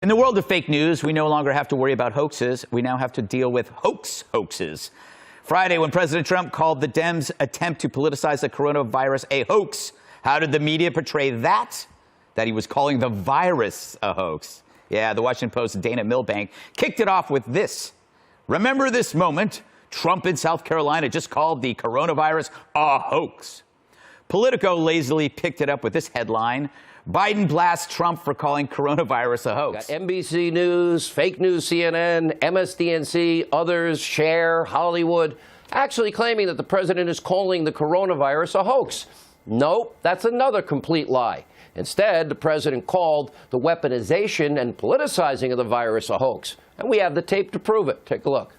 In the world of fake news, we no longer have to worry about hoaxes. We now have to deal with hoaxes. Friday, when President Trump called the Dems' attempt to politicize the coronavirus a hoax, how did the media portray that? That he was calling the virus a hoax. Yeah, the Washington Post's Dana Milbank kicked it off with this. Remember this moment? Trump in South Carolina just called the coronavirus a hoax. Politico lazily picked it up with this headline. Biden blasts Trump for calling coronavirus a hoax. Got NBC News, fake news CNN, MSDNC, others, Share, Hollywood, actually claiming that the president is calling the coronavirus a hoax. Nope, that's another complete lie. Instead, the president called the weaponization and politicizing of the virus a hoax. And we have the tape to prove it. Take a look.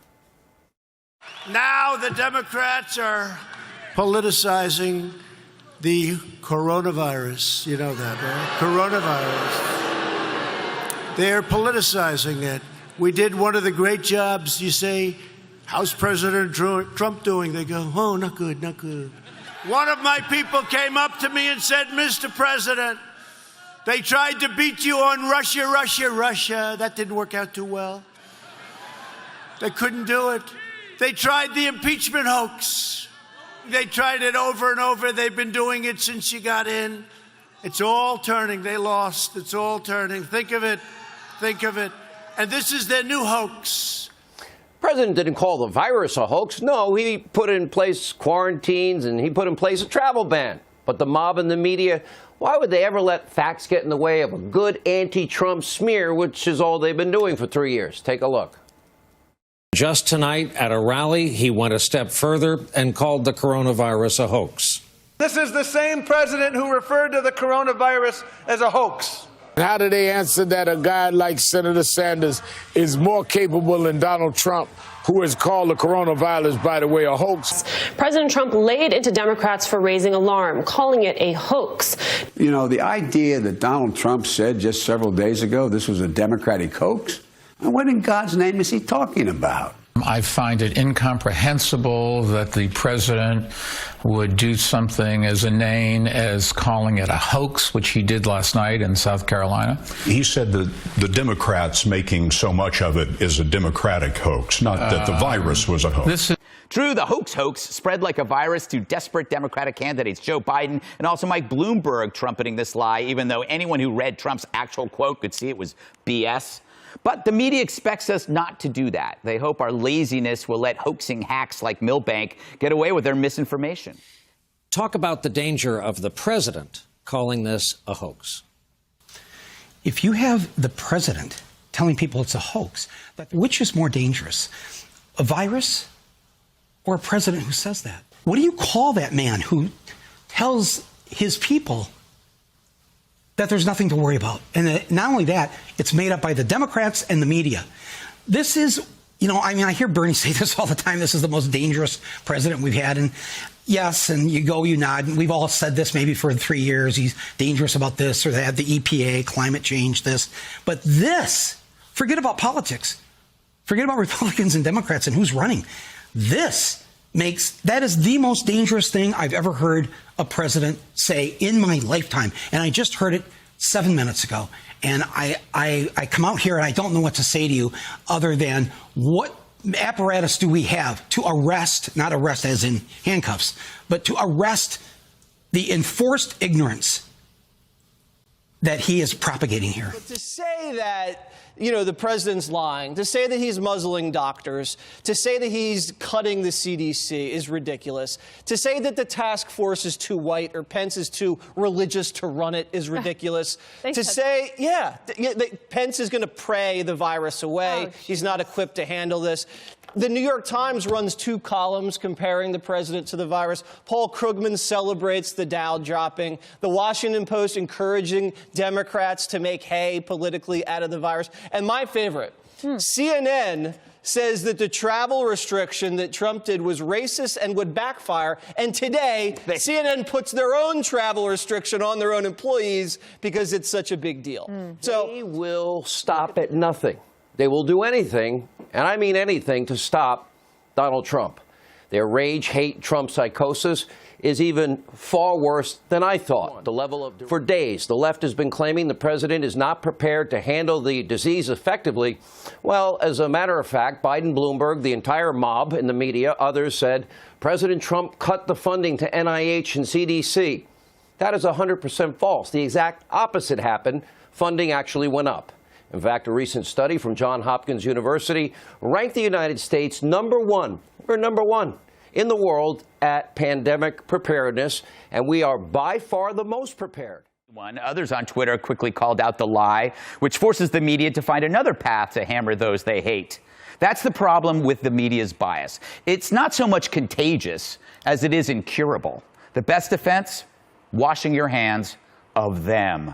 Now the Democrats are politicizing the coronavirus. You know that, right? Coronavirus. They're politicizing it. We did one of the great jobs. You say, how's President Trump doing? They go, oh, not good, not good. One of my people came up to me and said, Mr. President, they tried to beat you on Russia, Russia, Russia. That didn't work out too well. They couldn't do it. They tried the impeachment hoax. They tried it over and over. They've been doing it since you got in. It's all turning. They lost. It's all turning. Think of it. Think of it. And this is their new hoax. The president didn't call the virus a hoax. No, he put in place quarantines and he put in place a travel ban. But the mob and the media, why would they ever let facts get in the way of a good anti-Trump smear, which is all they've been doing for 3 years? Take a look. Just tonight at a rally, he went a step further and called the coronavirus a hoax. This is the same president who referred to the coronavirus as a hoax. How do they answer that a guy like Senator Sanders is more capable than Donald Trump, who has called the coronavirus, by the way, a hoax? President Trump laid into Democrats for raising alarm, calling it a hoax. You know, the idea that Donald Trump said just several days ago this was a Democratic hoax, what in God's name is he talking about? I find it incomprehensible that the president would do something as inane as calling it a hoax, which he did last night in South Carolina. He said that the Democrats making so much of it is a Democratic hoax, not that the virus was a hoax. True, the hoax spread like a virus to desperate Democratic candidates, Joe Biden and also Mike Bloomberg trumpeting this lie, even though anyone who read Trump's actual quote could see it was BS. But the media expects us not to do that. They hope our laziness will let hoaxing hacks like Milbank get away with their misinformation. Talk about the danger of the president calling this a hoax. If you have the president telling people it's a hoax, which is more dangerous, a virus or a president who says that? What do you call that man who tells his people that there's nothing to worry about? And not only that, it's made up by the Democrats and the media. This is, you know, I mean, I hear Bernie say this all the time. This is the most dangerous president we've had. And yes, and you go, you nod. And we've all said this maybe for 3 years. He's dangerous about this or that, the EPA, climate change, this. But this, forget about politics. Forget about Republicans and Democrats and who's running. That is the most dangerous thing I've ever heard a president say in my lifetime. And I just heard it 7 minutes ago. And I come out here and I don't know what to say to you other than what apparatus do we have to arrest, not arrest as in handcuffs, but to arrest the enforced ignorance that he is propagating here. But to say that, you know, the president's lying, to say that he's muzzling doctors, to say that he's cutting the CDC is ridiculous. To say that the task force is too white or Pence is too religious to run it is ridiculous. To say, Pence is going to pray the virus away. He's not equipped to handle this. The New York Times runs 2 columns comparing the president to the virus. Paul Krugman celebrates the Dow dropping. The Washington Post encouraging Democrats to make hay politically out of the virus. And my favorite, CNN says that the travel restriction that Trump did was racist and would backfire. And today, CNN puts their own travel restriction on their own employees because it's such a big deal. So they will stop at nothing. They will do anything, and I mean anything, to stop Donald Trump. Their rage, hate, Trump psychosis is even far worse than I thought. For days, the left has been claiming the president is not prepared to handle the disease effectively. Well, as a matter of fact, Biden, Bloomberg, the entire mob in the media, others said President Trump cut the funding to NIH and CDC. That is 100% false. The exact opposite happened. Funding actually went up. In fact, a recent study from Johns Hopkins University ranked the United States number one in the world at pandemic preparedness, and we are by far the most prepared. Others on Twitter quickly called out the lie, which forces the media to find another path to hammer those they hate. That's the problem with the media's bias. It's not so much contagious as it is incurable. The best defense? Washing your hands of them.